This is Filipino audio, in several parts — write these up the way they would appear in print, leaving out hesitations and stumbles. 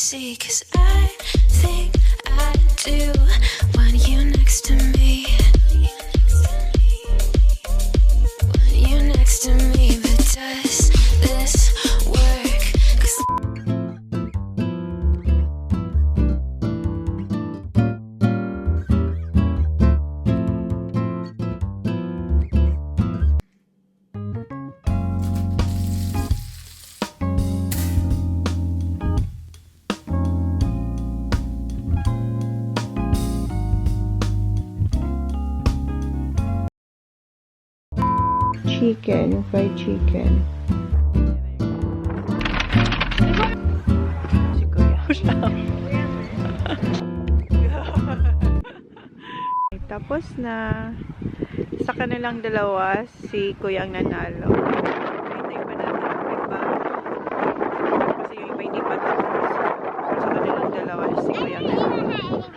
see, 'cause I think I do want you next to me. Want you next to me, but does this work? 'Cause chicken, yung fried chicken. Si Kuya. Tapos na. Sa kanilang dalawa, si Kuya ang nanalo. Hintay pa natin ang iba. Kasi yung iba hindi pa tapos. Sa kanilang dalawa, si Kuya ang nanalo.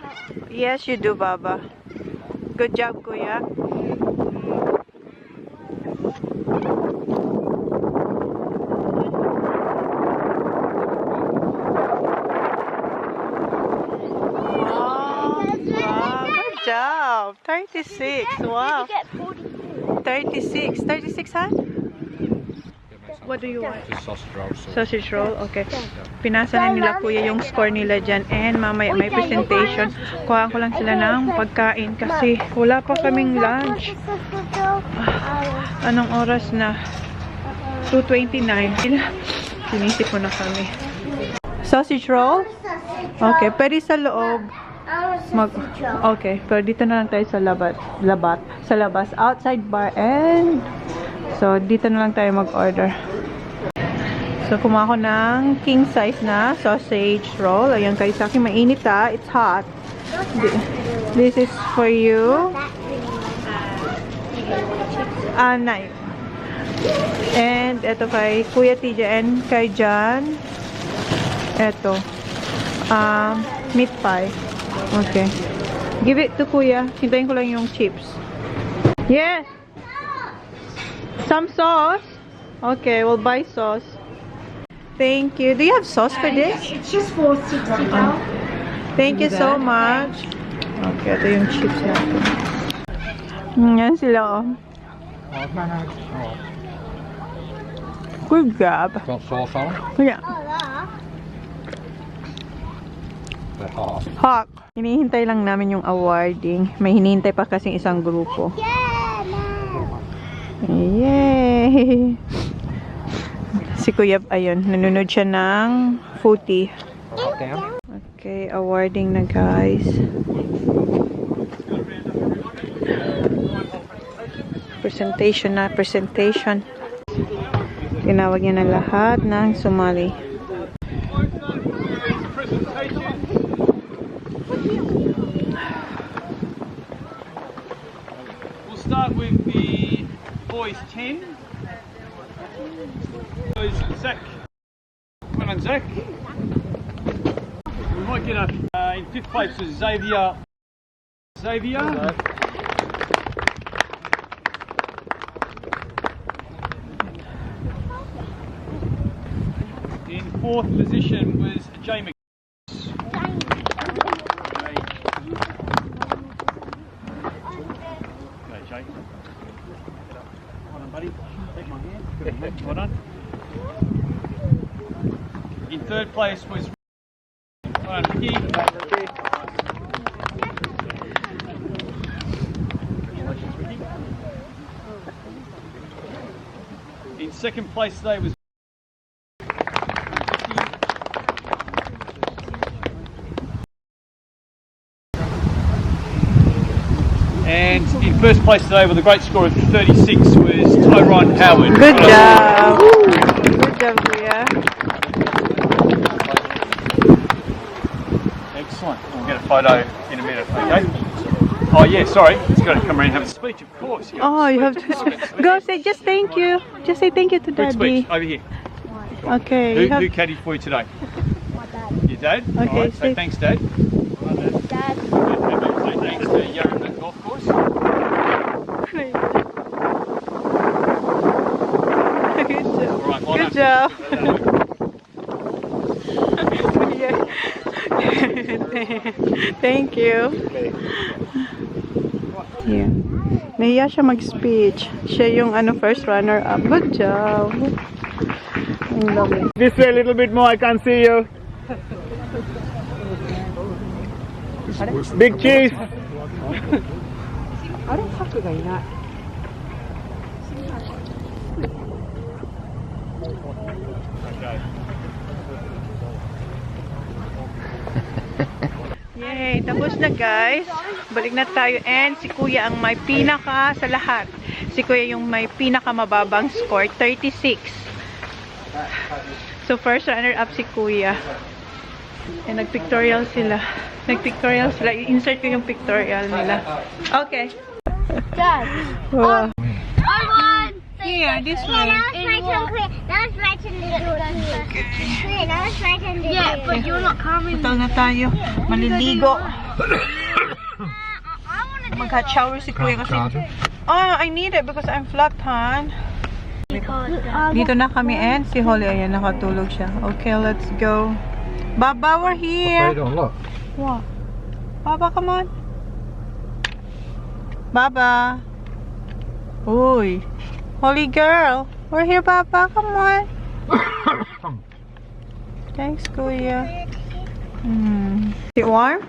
Yes, you do, Baba. Good job, Kuya. Job. 36. Wow. 36. 36, huh? What do you want? Sausage roll. Sausage roll? Okay. Pinasa na nila Kuya yung score nila dyan. And mamaya may presentation. Kuhaan ko lang sila ng pagkain kasi wala pa kaming lunch. Anong oras na? 2:29. Sinisip mo na kami. Sausage roll? Okay. Pwede sa loob. Okay, pero dito na lang tayo sa sa labas, outside bar, and so dito na lang tayo mag-order. So kumuha ko ng king size na sausage roll. Ayan kayo sa akin, mainit ha, it's hot. This is for you. Knife. And ito kay Kuya TJ and kay John. Ito meat pie. Okay. Give it to Kuya. Hintayin ko lang yung chips. Yes! Some sauce? Okay, we'll buy sauce. Thank you. Do you have sauce for this? It's just for $60. Thank you so much. Okay, ito yung chips natin. Yan sila, oh. Good job. Got sauce on? Yeah. They're hot. Hawk. Hinihintay lang namin yung awarding. May hinihintay pa kasing isang grupo. Yay! Si Kuya, ayun, nanonood siya ng footy. Okay, awarding na guys. Presentation na, presentation. Tinawag niya na lahat ng sumali. Start with the boys 10. Boys Zach. Well done, Zach. We might get up in 5th place was Xavier. In 4th position was Jamie. Well done. In 3rd place was Bigay. In 2nd place today was and in 1st place today with a great score of 36 was Tyrone Howard. Good job. Good job, Kuya. Excellent. We'll get a photo in a minute, okay? Oh yeah, sorry. It's got to come around and have a speech, of course. Oh, you have to go say just thank you. Just say thank you to Quick Daddy. speech, over here. Okay. Who caddied for you today? My dad. Your dad? Okay, All right, say- so thanks, Dad. Dad. Say thanks to Yarra Golf Course. Good job. All right, well Good done. job. Yeah. Thank you. Yeah. Nahiya siya mag-speech. Siya yung first runner-up. Good job. Ang dami. This way a little bit more, I can't see you. Big cheese. Yay! Tapos na guys. Balik na tayo. And si Kuya ang may pinaka sa lahat. Si Kuya yung may pinaka mababang score. 36. So first runner up si Kuya. And nag-pictorial sila. Nag-pictorial sila. I-insert ko yung pictorial nila. Okay. Dad. Wow. I won. Here, this way. That was my turn. That was my turn. That was my turn. Yeah, but you're not coming. Ito na tayo. Maliligo. Mag-hot shower si Kuya kasi. Oh, I need it because I'm flat, hon. Dito na kami and si Holly, ayan, nakatulog siya. Okay, let's go. Baba, we're here. Look. What? Baba, come on. Baba. Uy. Holly girl. We're here, Baba. Come on. Thanks, Kuya. Is it warm?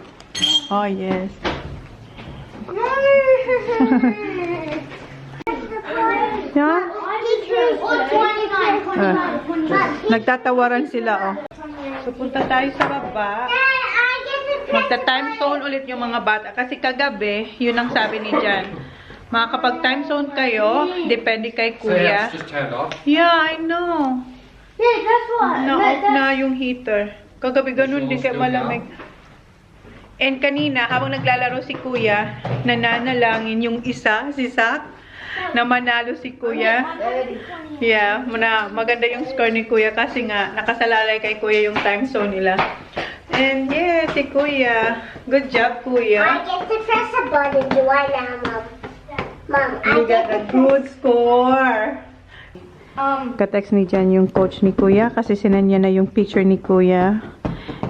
Oh, yes. Yeah? Nagtatawaran sila, oh. So, punta tayo sa baba. Magta-time zone ulit yung mga bata. Kasi kagabi, yun ang sabi ni Jan. Makakapag-time zone kayo, depende kay Kuya. Just turned off. Yeah, I know. Yeah, that's what. Na-off na yung heater. Kagabi ganun, di kayo malamig. And kanina, habang naglalaro si Kuya, nananalangin yung isa, si Zach, na manalo si Kuya. Yeah, maganda yung score ni Kuya kasi nga, nakasalalay kay Kuya yung time zone nila. And yeah, si Kuya. Good job, Kuya. I get to press a button. Do I now, Mom? Mom, You got a good score. Katext ni Jan yung coach ni Kuya kasi sinanya na yung picture ni Kuya.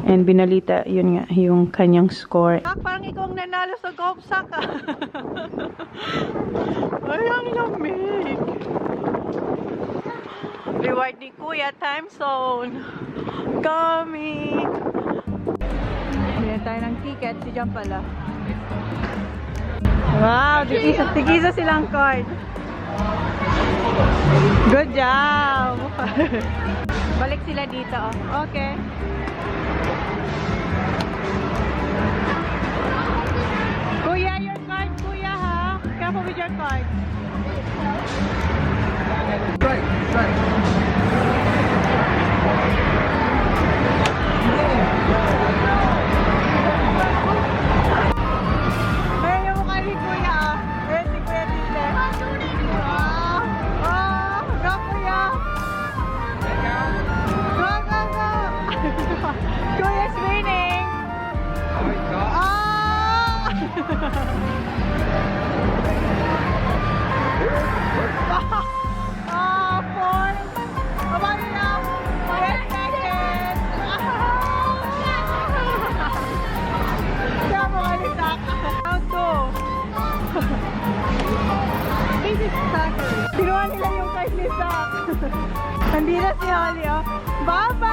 And binalita, yun nga, yung kanyang score. Parang ikaw ang nanalo sa golf sack. Ay, ang lamig. Reward ni Kuya, time zone. Coming. Bili tayo ng ticket, si Jan pala. Wow, tigisa silang card. Good job. Balik sila dito, oh. Okay. Kuya, your card, Kuya, ha? Careful with your card. Ayan yung mukha ni Kuya, ah. Ayan si Kuya Tile. Go, Kuya. Go, go, go. Kuya's winning. Kinuha nila yung card ni Zach. Hindi na si Holly, oh. Baba!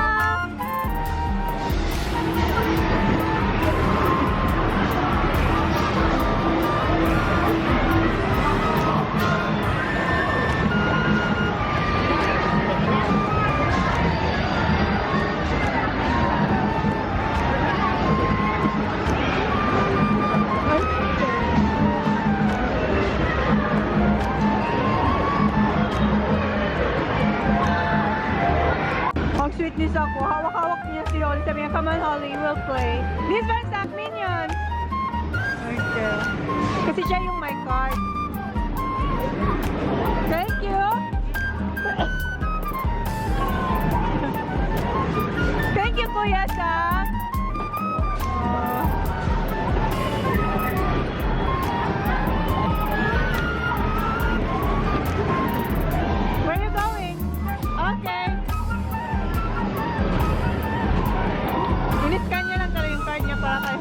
Sweet ni Zach, hawak-hawak niya si Holly. Sabi niya, come on Holly, we'll play. This one's Zach Minions! Okay. Kasi siya yung my card. Thank you! Thank you, Kuya Zach! Where are you going? Okay. Iniskan niya lang talaga yung card niya para kay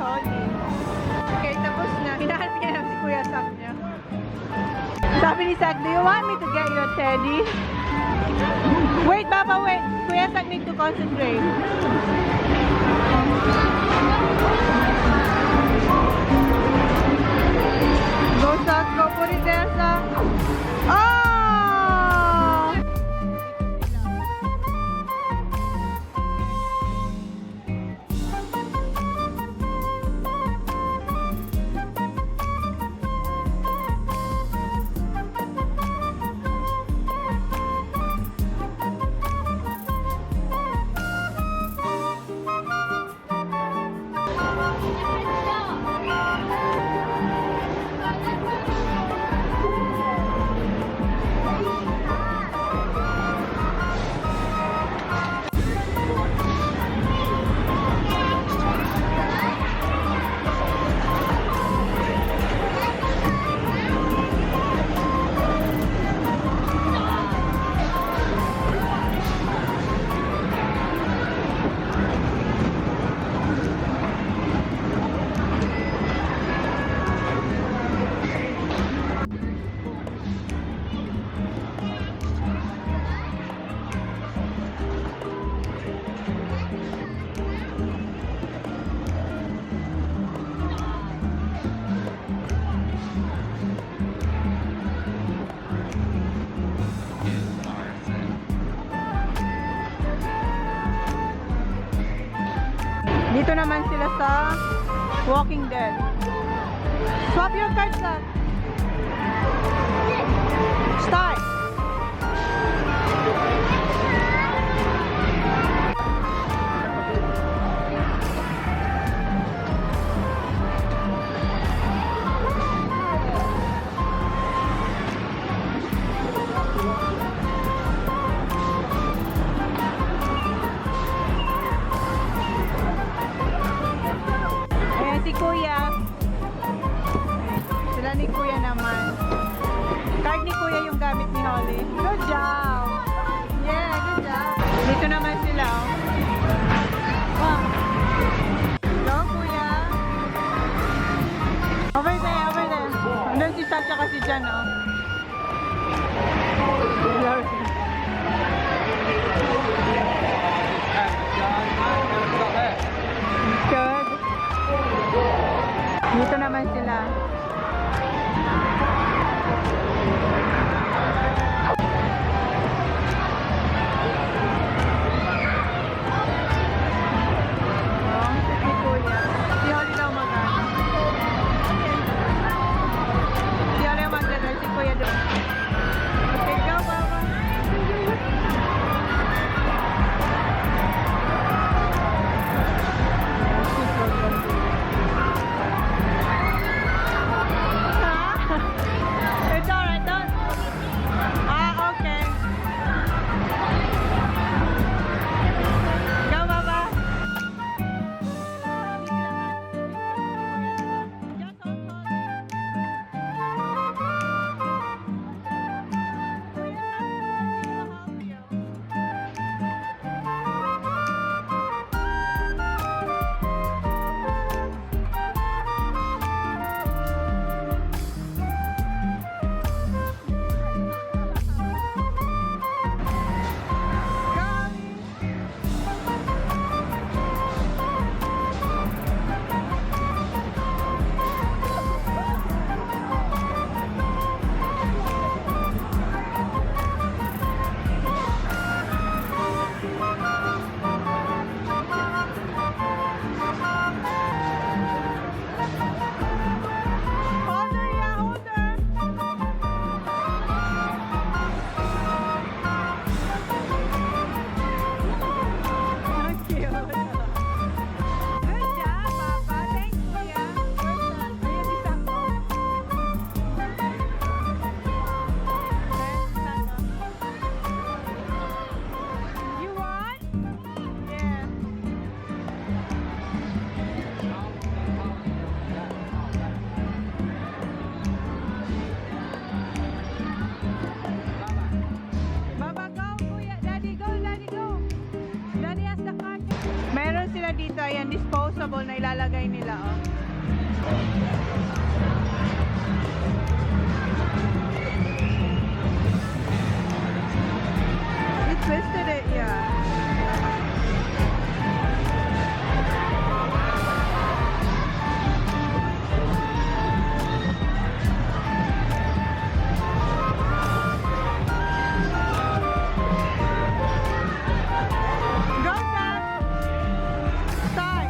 Sabi ni Zach, do you want me to get you a teddy? Wait, Papa, wait. Kuya Zach need to concentrate. Go, Zach. Go, put it there, Zach. Oh! Dito naman sila sa Walking Dead. Swap your cards na. Start. Si Kuya. Sila ni Kuya naman. Card ni Kuya yung gamit ni Holly. Good job! Yeah, good job. Dito naman sila. Wow. Go, Kuya. Over there, over there. Andun si Sasha kasi dyan, oh. Good. Dito naman sila. Si Kuya. Si Holly daw mag-ano. Si Holly ang mag-ano. Si Kuya daw. Okay, go, Papa. It's alright, don't. Okay. Go, Baba. Just hold on. dito, ayan, disposable na ilalagay nila, oh. twisted it, yeah. Go, Zach. Start.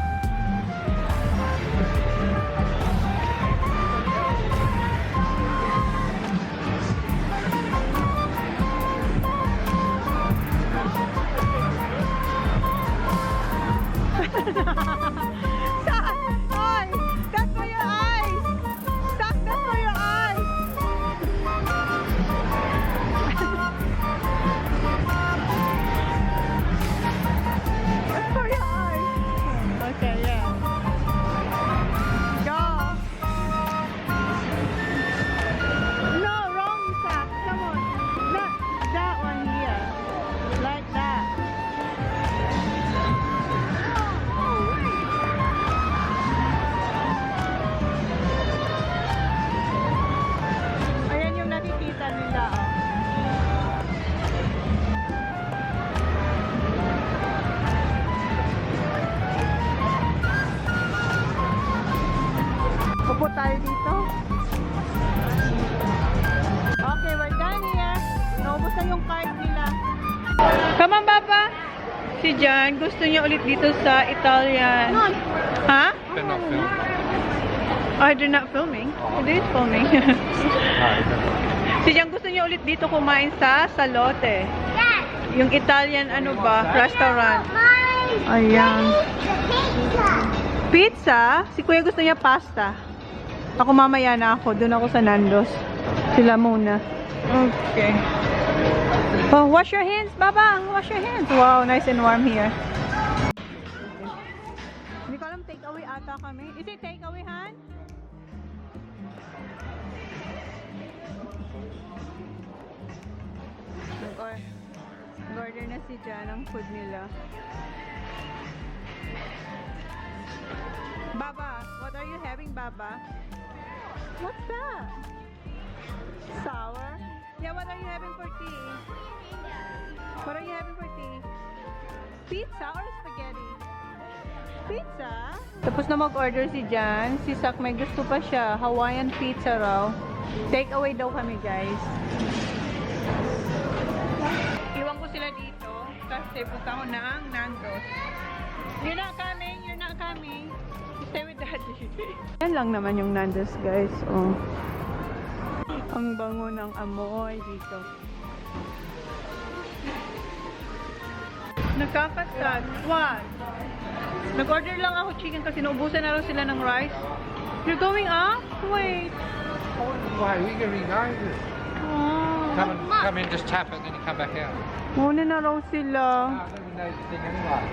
Zach, oy, that's for your eyes. Zach, that's for your eyes. That's for your eyes. Okay, yeah. Go. No, wrong, Zach. Come on. Not that one here. Like that. Ayan yung nakikita nila, oh. Upo tayo dito. Okay, we're done here. Naubos na yung card nila. Come on, Papa. Si Jan, gusto niya ulit dito sa Italian. Ha? They're not filming. Oh, they're not filming. It is filming. No, you don't. Si Jan gusto niya ulit dito kumain sa Salote. Dad, Yung Italian ano ba, restaurant. mine. Ayan. Pizza. Pizza? Si Kuya gusto niya pasta. Ako mamaya na ako. Doon ako sa Nando's. Sila muna. Okay. Oh, wash your hands, Baba. Wash your hands. Wow, nice and warm here. Hindi ko alam, take away ata kami. Is it take away, Han? Order na si Jan ang food nila. Baba, what are you having, Baba? What's that? Sour? Yeah, what are you having for tea? What are you having for tea? Pizza or spaghetti? Pizza? Tapos na mag-order si Jan. Si Sak may gusto pa siya. Hawaiian pizza raw. Take away daw kami, guys. Iwan ko sila dito kasi punta ko ng Nando's. You're not coming, you're not coming. Stay with Daddy. Yan lang naman yung Nando's, guys. Oh. Ang bango ng amoy dito. Nagkakatag. What? Nag-order lang ako chicken kasi naubusan na raw sila ng rice. You're going up? Wait. Why? We can reguide it. Oh. Come in, just tap it, then you come back out. Muna na raw sila. I don't even know the thing anyway.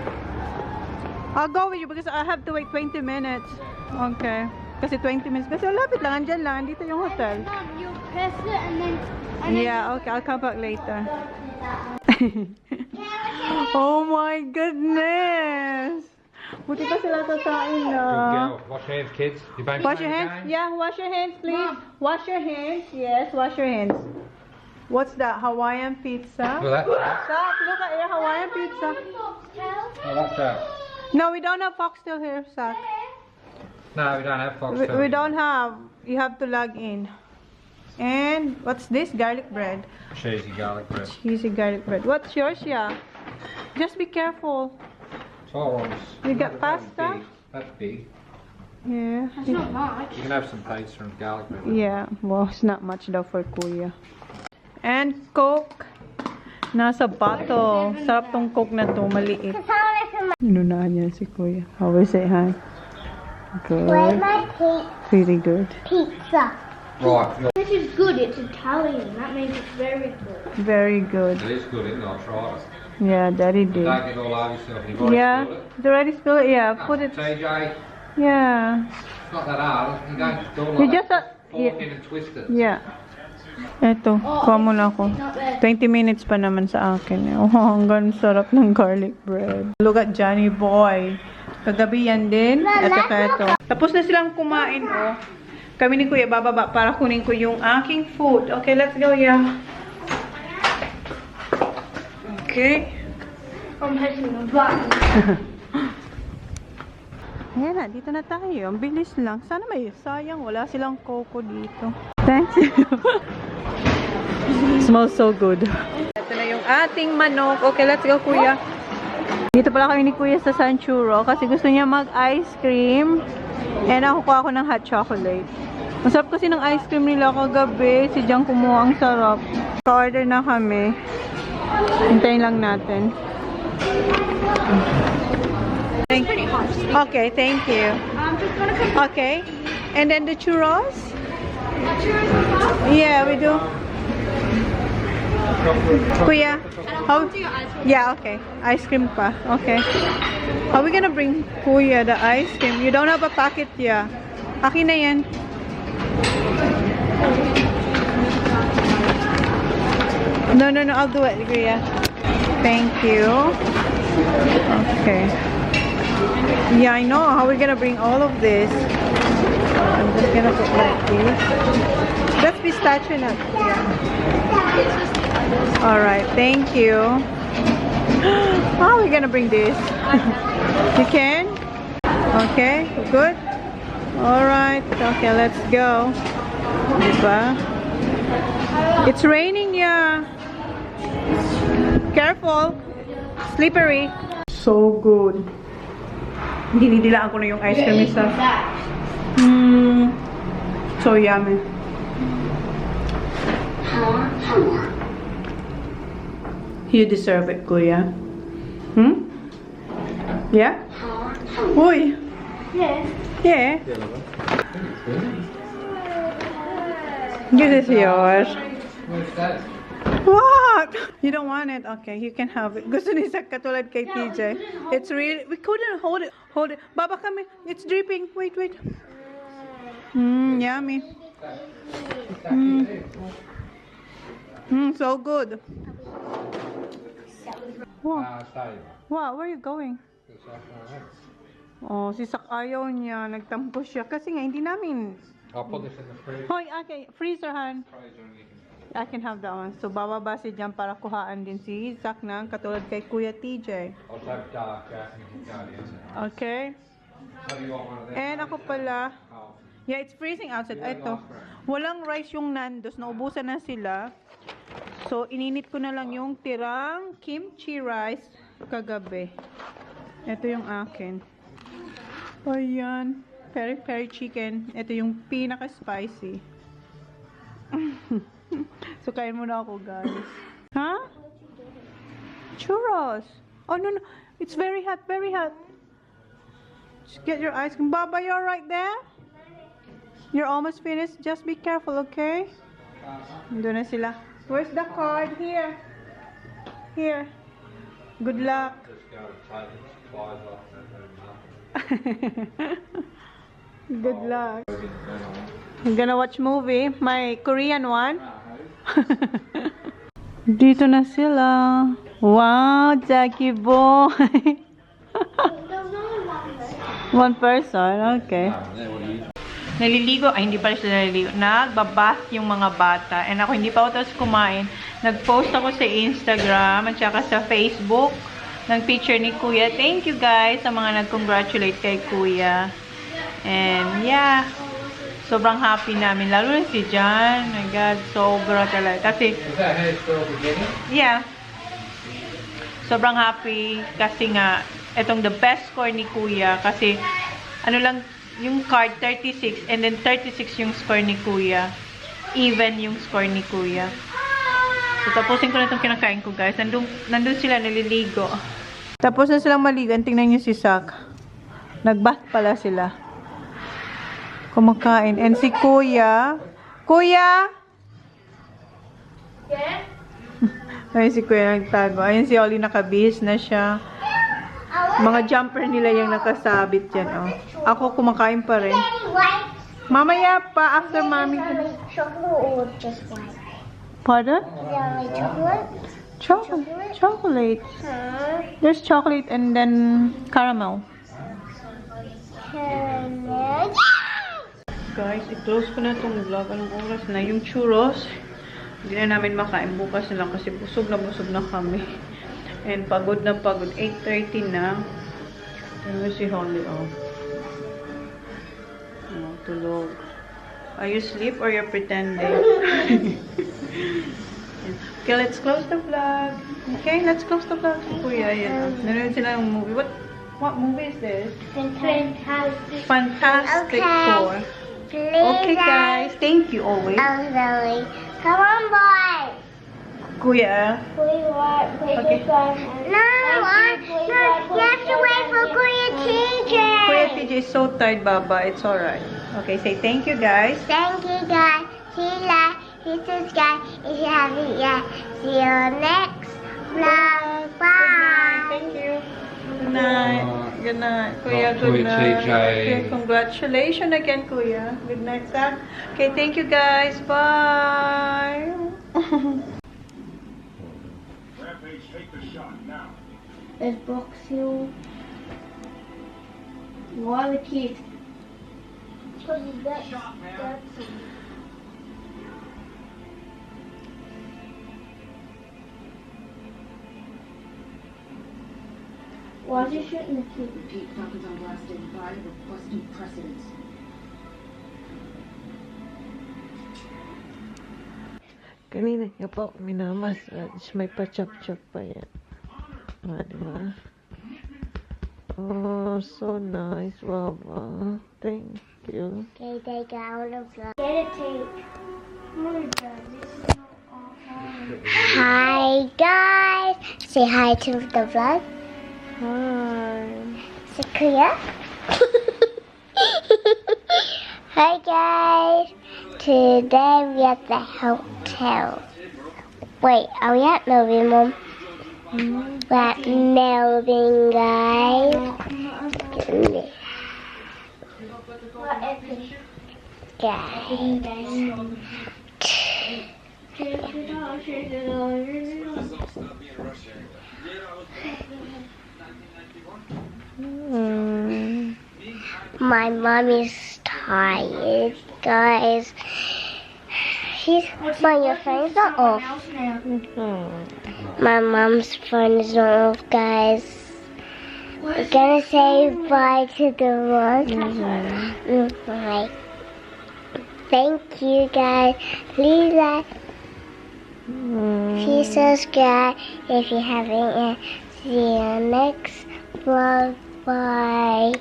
I'll go with you because I have to wait 20 minutes. Okay. Kasi 20 minutes. Kasi lapit lang. Andyan lang. Dito yung hotel. Mom, you press it and then. Yeah, okay. I'll come back later. Oh my goodness! Buti pa sila kakain na. Good girl. Wash your hands, kids. You both Wash your playing hands. the game? Yeah, wash your hands, please. Wash your hands. Yes, wash your hands. What's that? Hawaiian pizza? Look at that. Stop, look at your Hawaiian pizza. Oh, that's that. No, we don't have foxtail here, Sak. No, we don't have fox. We don't have. You have to log in. And what's this? Garlic bread. Cheesy garlic bread. Cheesy garlic bread. What's yours, yeah? Just be careful. So, You got pasta? That's big. Yeah. That's not much. You can have some pizza and garlic bread. Yeah. Well, it's not much though for Kuya. And Coke. Nasa bottle. Sarap tong Coke na to. Maliit. Inunahan niya si Kuya. How is it, Han? Where's Good. my Pretty good. pizza? Right. This is good. It's Italian. That means it's very good. Very good. It is good, isn't it? I'll try it. Yeah, Daddy did. Don't get all over yourself. You've already Yeah. spilled it. It's already spilled it. Yeah. Put it. TJ, Yeah. it's not that hard. You don't do it You like just. that. Fork Yeah. in and twist it. Yeah. Eto, kuha muna ako. 20 minutes pa naman sa akin. Oh, hanggang sarap ng garlic bread. Look at Johnny Boy. Kagabi yan din. At saka ito. Tapos na silang kumain, oh. Kami ni Kuya bababa para kunin ko yung aking food. Okay, let's go, yeah. Okay. I'm pushing the button. Ayan na, dito na tayo. Ang bilis lang. Sana may sayang. Wala silang coco dito. Thank you. Smells so good. Ito na yung ating manok. Okay, let's go, Kuya. Dito pala kami ni Kuya sa Sanchuro kasi gusto niya mag-ice cream. And nakukuha ako ng hot chocolate. Ang sarap kasi ng ice cream nila kagabi. Si Jang kumuha, ang sarap. Ka-order na kami. Hintayin lang natin. Okay, thank you. Okay. And then the churros? Yeah, we do. Kuya, how? Yeah, okay. Ice cream pa. Okay. How are we gonna bring Kuya the ice cream? You don't have a packet, yeah. Akin na yan. No, I'll do it, Kuya. Thank you. Okay. Yeah, I know. How are we gonna bring all of this? I'm just gonna put like this. That's pistachio nuts. Yeah. Alright, thank you. How are we gonna bring this? You can? Okay, good. Alright, okay, let's go. Diba? It's raining, yeah. Careful. Slippery. So good. Dinidilaan ko na yung ice cream isa. So yummy. You deserve it, Kuya. Yeah? Uy. Yeah. This is yours. Where's that? What? You don't want it? Okay, you can have it. Gusto ni Sak katulad kay TJ. It's really, we couldn't hold it. Hold it. Baba kami. It's dripping. Wait. Yummy. So good. Wow. Save. Wow, where are you going? Oh, si Sak ayaw niya. Nagtampo siya. Kasi nga, hindi namin. I'll put this in the fridge. Hoy, okay. Freezer, han. Freezer and you can- I can have that one. So, bababa si Jan para kuhaan din si Zach na katulad kay Kuya TJ. I'll have dark gas and you can go in. Okay? So you want one of them? And ako pala, Oh. yeah, it's freezing outside. Ito, walang rice yung Nandos. Naubusan na sila. So, ininit ko na lang yung tirang kimchi rice kagabi. Ito yung akin. Ayan. Peri-peri chicken. Ito yung pinaka-spicy. So, kain muna ako, guys. Huh? Churros. Oh, no. It's very hot, very hot. Just get your ice cream. Baba, you're right there? You're almost finished. Just be careful, okay? Doon na sila. Where's the card? Here. Here. Good luck. Just go and take the supplies off and then nothing. Good luck. I'm gonna watch movie. My Korean one. Dito na sila. Wow, Jackie boy. One person, okay. Naliligo, ay hindi pala sila naliligo. Nagbabath yung mga bata. And ako hindi pa ako tapos kumain. Nag-post ako sa Instagram at saka sa Facebook ng picture ni Kuya. Thank you guys sa mga nag-congratulate kay Kuya. And yeah, sobrang happy namin. Lalo na si John. My God, sobra talaga. Kasi, Is that hair still beginning? yeah. Sobrang happy kasi nga, itong the best score ni Kuya. Kasi, ano lang, yung card 36 and then 36 yung score ni Kuya. Even yung score ni Kuya. So, tapusin ko na itong kinakain ko, guys. Nandun sila naliligo. Tapos na silang maligan. Tingnan nyo si Sak. Nagbath pala sila. Kumakain. And si Kuya. Kuya! Yeah? Ayun si Kuya nagtago. Ayun si Oli nakabihis na siya. Mga jumper nila yung nakasabit yan. Oh. Ako kumakain pa rin. White. Mamaya pa, after mommy. Chocolate or just white? Pardon? Yeah, like chocolate. Chocolate. Huh? There's chocolate and then caramel. Caramel. Guys, i-close ko na itong vlog. Anong oras na? Yung churros, hindi na namin makain. Bukas na lang kasi busog na kami. And pagod na pagod. 8:30 na. Ano si Holly, oh. Oh, tulog. Are you asleep or you're pretending? Okay, let's close the vlog. Okay, let's close the vlog. Kuya, yan. Nanonood sila ng movie. What movie is this? Fantastic. Fantastic Okay. Four. Please, Okay, guys. Thank you always. Oh, Zoe. Come on, boy. Kuya. Okay. No, you have to wait for Kuya TJ. Kuya TJ is so tired, Baba. It's alright. Okay, say thank you, guys. Thank you, guys. Hit subscribe if you haven't yet. See you next vlog. Bye. Thank you. Good night. Good night. Kuya, Not good Kuya night. TJ. Okay, congratulations again, Kuya. Good night, Sam. Okay, thank you, guys. Bye. There's box you. Why the kids? Because that's why is he shooting the kid? Repeat, Falcons on blasted by requesting precedence. Kanina niya pa ako minamassage. May pa-chop-chop pa yan. Ah, diba? Oh, so nice, Baba. Thank you. Okay, take out the vlog. Get a tape. Hi guys! Say hi to the vlog. Hi. Say Kuya. Hi guys! Today we at the hotel. Wait, are we at Melbourne, Mom? We're at Melbourne, guys. My mom is tired, guys. Your phone's not off. My mom's phone is not off, guys. We're gonna say bye to the vlog. Bye. Thank you, guys. Please like, please subscribe if you haven't yet. See you next vlog. Bye.